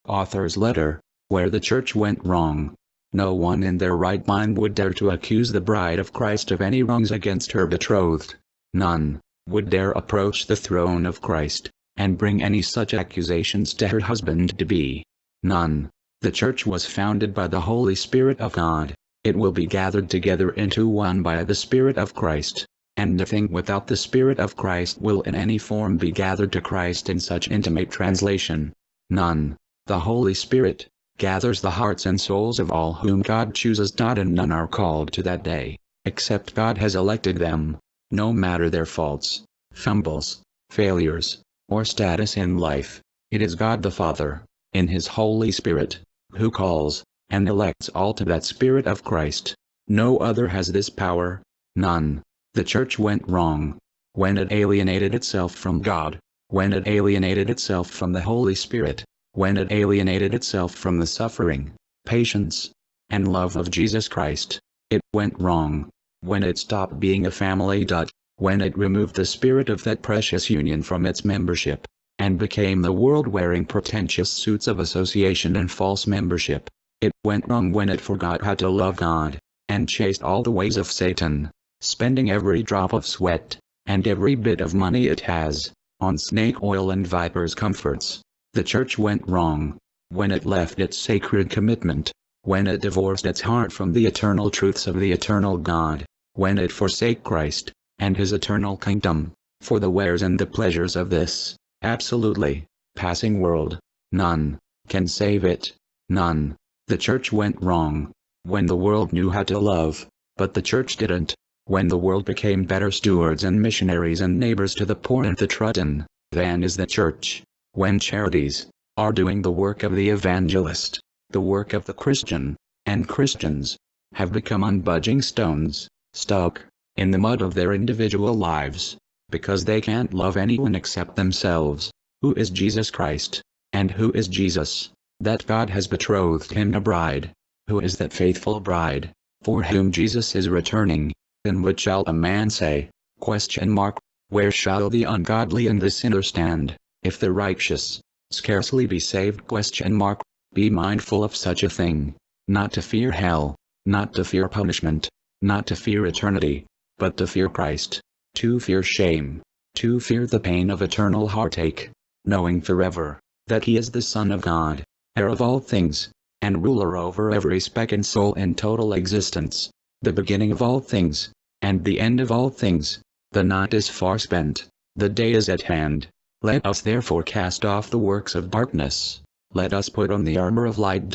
Author's letter, where the church went wrong. No one in their right mind would dare to accuse the bride of Christ of any wrongs against her betrothed. None would dare approach the throne of Christ, and bring any such accusations to her husband-to-be. None. The church was founded by the Holy Spirit of God. It will be gathered together into one by the Spirit of Christ. And nothing without the Spirit of Christ will in any form be gathered to Christ in such intimate translation. None. The Holy Spirit gathers the hearts and souls of all whom God chooses. And none are called to that day, except God has elected them, no matter their faults, fumbles, failures, or status in life. It is God the Father, in His Holy Spirit, who calls and elects all to that Spirit of Christ. No other has this power. None. The church went wrong when it alienated itself from God, when it alienated itself from the Holy Spirit, when it alienated itself from the suffering, patience, and love of Jesus Christ. It went wrong when it stopped being a family. When it removed the spirit of that precious union from its membership, and became the world wearing pretentious suits of association and false membership. It went wrong when it forgot how to love God, and chased all the ways of Satan, spending every drop of sweat, and every bit of money it has, on snake oil and vipers' comforts. The church went wrong when it left its sacred commitment, when it divorced its heart from the eternal truths of the eternal God, when it forsake Christ and His eternal kingdom for the wares and the pleasures of this absolutely passing world. None can save it. None. The church went wrong when the world knew how to love, but the church didn't. When the world became better stewards and missionaries and neighbors to the poor and the trodden than is the church. When charities are doing the work of the evangelist, the work of the Christian, and Christians have become unbudging stones, stuck in the mud of their individual lives, because they can't love anyone except themselves. Who is Jesus Christ? And who is Jesus? That God has betrothed Him a bride. Who is that faithful bride, for whom Jesus is returning? And what shall a man say? Where shall the ungodly and the sinner stand, if the righteous scarcely be saved? Be mindful of such a thing, not to fear hell, not to fear punishment, not to fear eternity, but to fear Christ, to fear shame, to fear the pain of eternal heartache, knowing forever that He is the Son of God, heir of all things, and ruler over every speck and soul and total existence, the beginning of all things, and the end of all things. The night is far spent, the day is at hand. Let us therefore cast off the works of darkness. Let us put on the armor of light.